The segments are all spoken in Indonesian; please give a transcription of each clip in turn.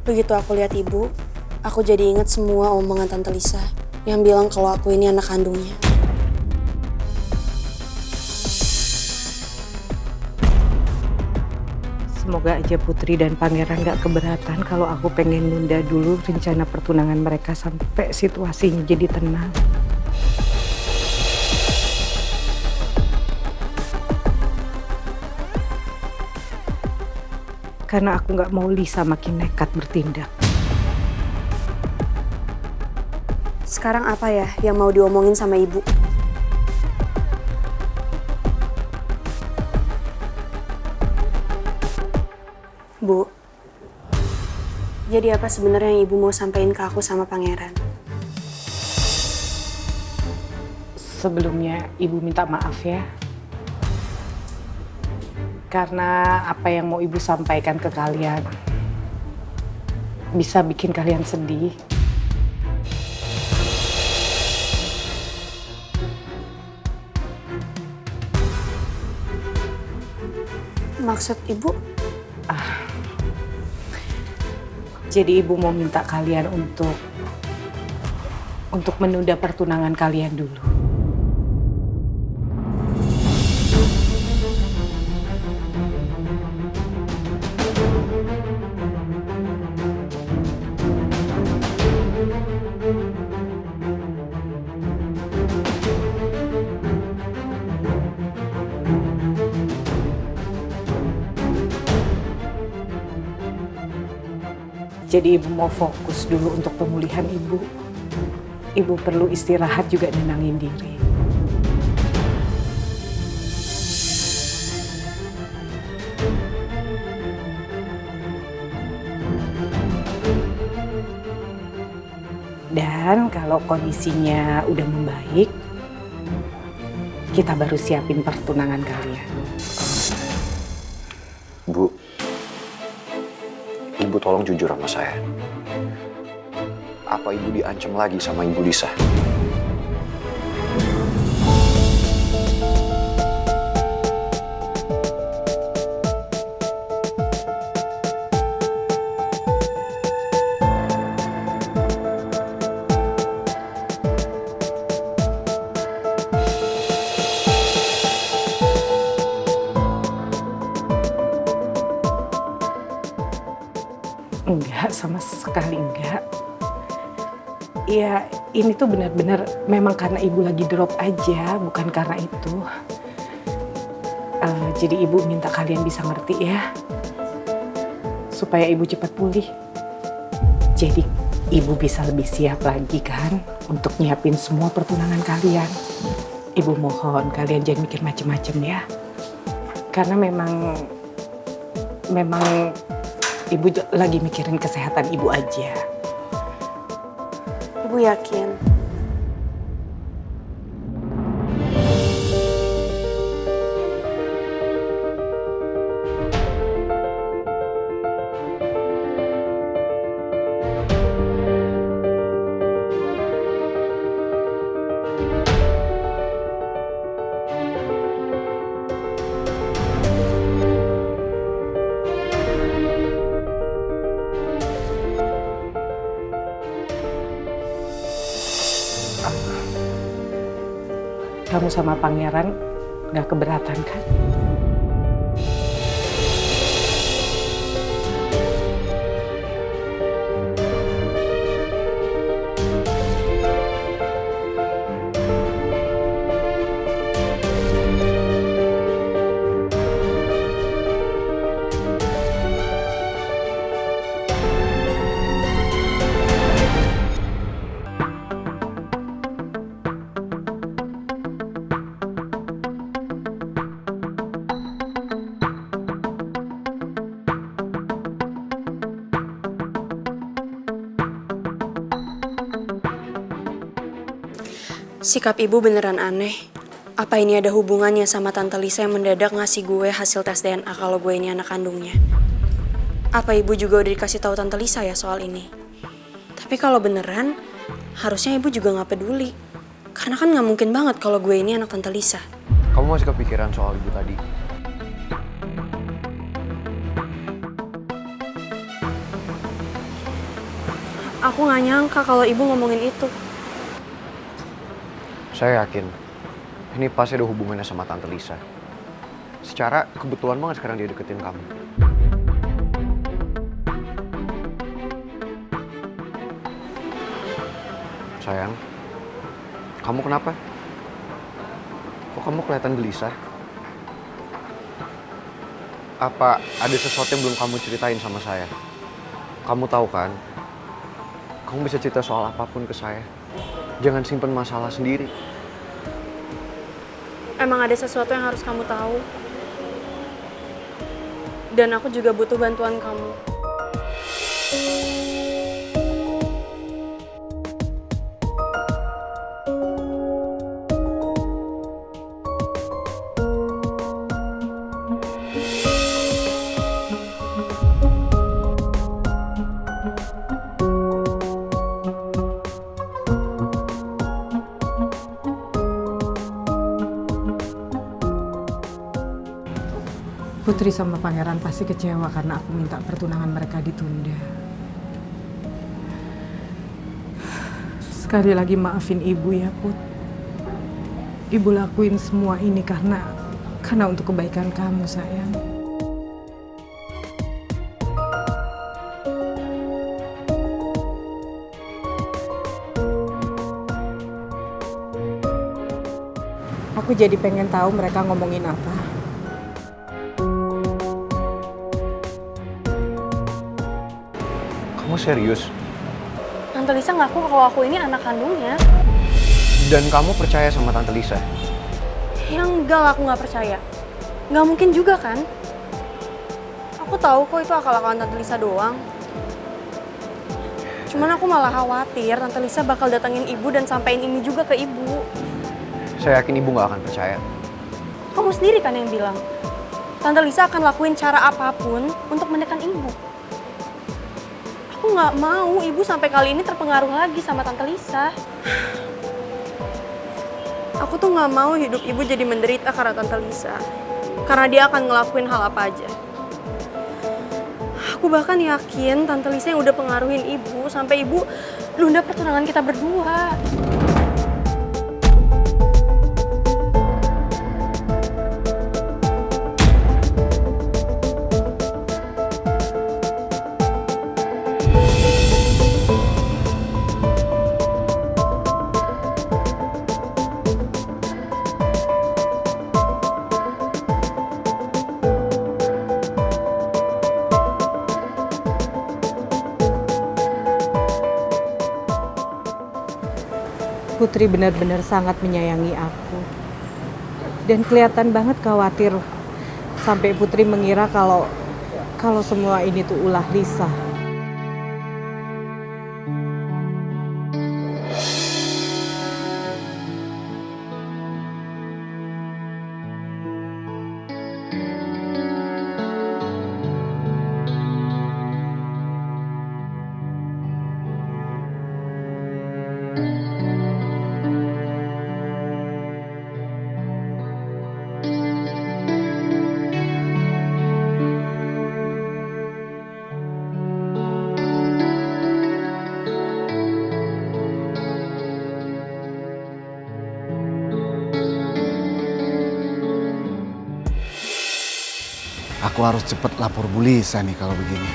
Begitu aku lihat ibu, aku jadi ingat semua omongan Tante Lisa yang bilang kalau aku ini anak kandungnya. Semoga aja Putri dan Pangeran gak keberatan kalau aku pengen nunda dulu rencana pertunangan mereka sampai situasinya jadi tenang. Karena aku gak mau Lisa makin nekat bertindak. Sekarang apa ya yang mau diomongin sama ibu? Bu, jadi apa sebenarnya yang ibu mau sampaikan ke aku sama Pangeran? Sebelumnya ibu minta maaf ya. Karena apa yang mau ibu sampaikan ke kalian bisa bikin kalian sedih. Maksud ibu? Jadi ibu mau minta kalian untuk menunda pertunangan kalian dulu. Jadi ibu mau fokus dulu untuk pemulihan ibu. Ibu perlu istirahat juga nenangin diri. Dan kalau kondisinya udah membaik, kita baru siapin pertunangan kalian. Bu, ibu tolong jujur sama saya. Apa ibu diancam lagi sama Ibu Lisa? Enggak, sama sekali enggak. Ya, ini tuh benar-benar memang karena ibu lagi drop aja, bukan karena itu. Jadi ibu minta kalian bisa ngerti ya, supaya ibu cepat pulih. Jadi ibu bisa lebih siap lagi kan untuk nyiapin semua pertunangan kalian. Ibu mohon kalian jangan mikir macem-macem ya. Karena memang ibu lagi mikirin kesehatan ibu aja. Ibu yakin? Kamu sama Pangeran gak keberatan kan? Sikap ibu beneran aneh. Apa ini ada hubungannya sama Tante Lisa yang mendadak ngasih gue hasil tes DNA kalau gue ini anak kandungnya? Apa ibu juga udah dikasih tahu Tante Lisa ya soal ini? Tapi kalau beneran, harusnya ibu juga nggak peduli. Karena kan nggak mungkin banget kalau gue ini anak Tante Lisa. Kamu masih kepikiran soal ibu tadi? Aku nggak nyangka kalau ibu ngomongin itu. Saya yakin ini pasti ada hubungannya sama Tante Lisa. Secara kebetulan banget sekarang dia deketin kamu. Sayang, kamu kenapa? Kok kamu kelihatan gelisah? Apa ada sesuatu yang belum kamu ceritain sama saya? Kamu tahu kan, kamu bisa cerita soal apapun ke saya. Jangan simpen masalah sendiri. Emang ada sesuatu yang harus kamu tahu. Dan aku juga butuh bantuan kamu. Putri sama Pangeran pasti kecewa karena aku minta pertunangan mereka ditunda. Sekali lagi maafin ibu ya, Put. Ibu lakuin semua ini karena untuk kebaikan kamu, sayang. Aku jadi pengen tahu mereka ngomongin apa. Kamu serius? Tante Lisa ngaku kalau aku ini anak kandungnya. Dan kamu percaya sama Tante Lisa? Ya enggak lah, aku nggak percaya. Nggak mungkin juga kan? Aku tahu kok itu akal-akalan Tante Lisa doang. Cuman aku malah khawatir Tante Lisa bakal datangin ibu dan sampein ini juga ke ibu. Saya yakin ibu nggak akan percaya. Kamu sendiri kan yang bilang, Tante Lisa akan lakuin cara apapun untuk menekan ibu. Aku nggak mau ibu sampai kali ini terpengaruh lagi sama Tante Lisa. Aku tuh nggak mau hidup ibu jadi menderita karena Tante Lisa. Karena dia akan ngelakuin hal apa aja. Aku bahkan yakin Tante Lisa yang udah pengaruhin ibu sampai ibu nunda pertunangan kita berdua. Putri benar-benar sangat menyayangi aku. Dan kelihatan banget khawatir sampai Putri mengira kalau semua ini tuh ulah Lisa. Aku harus cepat lapor Bu Lisa nih kalau begini.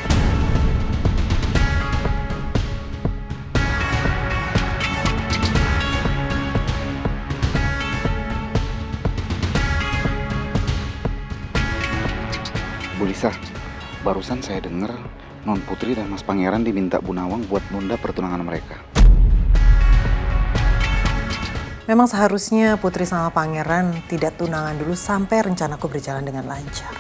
Bu Lisa, barusan saya dengar Non Putri dan Mas Pangeran diminta Bu Nawang buat nunda pertunangan mereka. Memang seharusnya Putri sama Pangeran tidak tunangan dulu sampai rencanaku berjalan dengan lancar.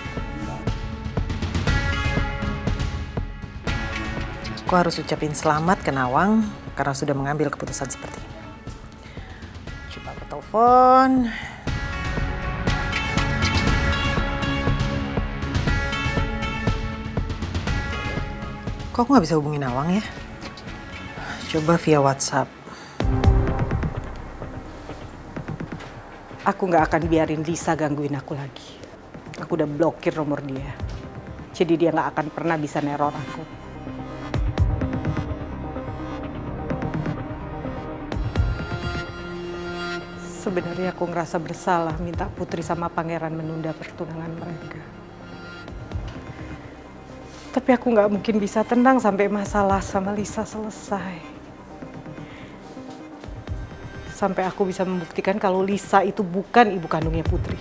Aku harus ucapin selamat ke Nawang karena sudah mengambil keputusan seperti ini. Coba aku telepon. Kok aku nggak bisa hubungin Nawang ya? Coba via WhatsApp. Aku nggak akan biarin Lisa gangguin aku lagi. Aku udah blokir nomor dia. Jadi dia nggak akan pernah bisa neror aku. Sebenarnya aku ngerasa bersalah minta Putri sama Pangeran menunda pertunangan mereka. Tapi aku nggak mungkin bisa tenang sampai masalah sama Lisa selesai. Sampai aku bisa membuktikan kalau Lisa itu bukan ibu kandungnya Putri.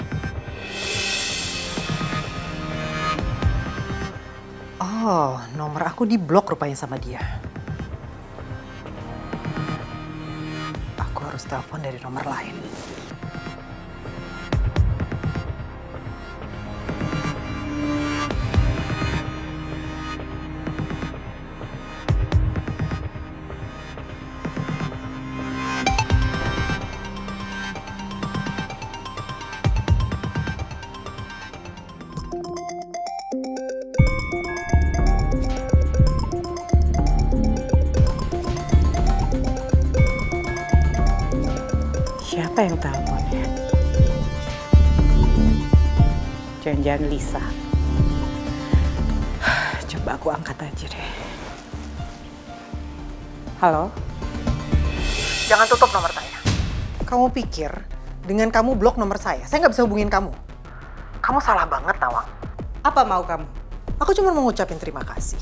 Oh, nomor aku diblok rupanya sama dia. Aku harus telepon dari nomor lain. Siapa yang telepon ya? Jangan-jangan Lisa. Coba aku angkat aja deh. Halo? Jangan tutup nomor saya. Kamu pikir dengan kamu blok nomor saya nggak bisa hubungin kamu? Kamu salah banget, Nawang. Apa mau kamu? Aku cuma mau ngucapin terima kasih.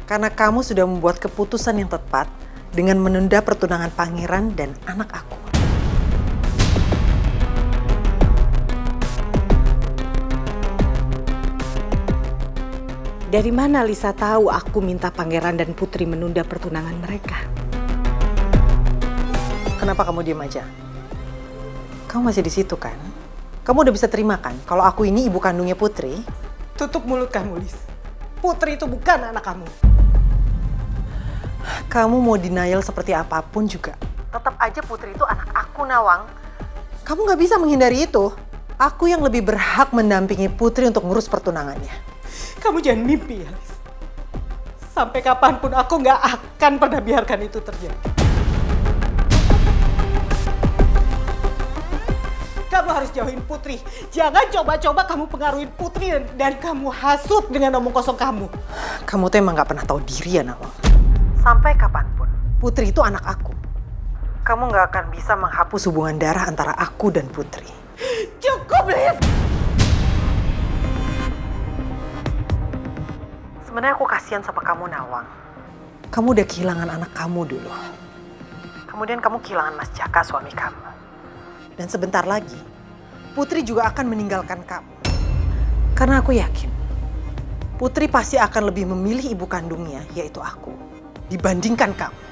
Karena kamu sudah membuat keputusan yang tepat dengan menunda pertunangan Pangeran dan anak aku. Dari mana Lisa tahu aku minta Pangeran dan Putri menunda pertunangan mereka? Kenapa kamu diam aja? Kamu masih di situ kan? Kamu udah bisa terima kan kalau aku ini ibu kandungnya Putri? Tutup mulut kamu, Lis. Putri itu bukan anak kamu. Kamu mau denial seperti apapun juga. Tetap aja Putri itu anak aku, Nawang. Kamu nggak bisa menghindari itu. Aku yang lebih berhak mendampingi Putri untuk ngurus pertunangannya. Kamu jangan mimpi ya, Lis. Sampai kapanpun aku nggak akan pernah biarkan itu terjadi. Kamu harus jauhin Putri. Jangan coba-coba kamu pengaruhin Putri dan kamu hasut dengan omong kosong kamu. Kamu tuh emang nggak pernah tahu diri ya, Nawang. Sampai kapanpun, Putri itu anak aku. Kamu nggak akan bisa menghapus hubungan darah antara aku dan Putri. Cukup, Lis! Sebenarnya aku kasihan sama kamu, Nawang. Kamu udah kehilangan anak kamu dulu. Kemudian kamu kehilangan Mas Jaka, suami kamu. Dan sebentar lagi, Putri juga akan meninggalkan kamu. Karena aku yakin, Putri pasti akan lebih memilih ibu kandungnya, yaitu aku, dibandingkan kamu.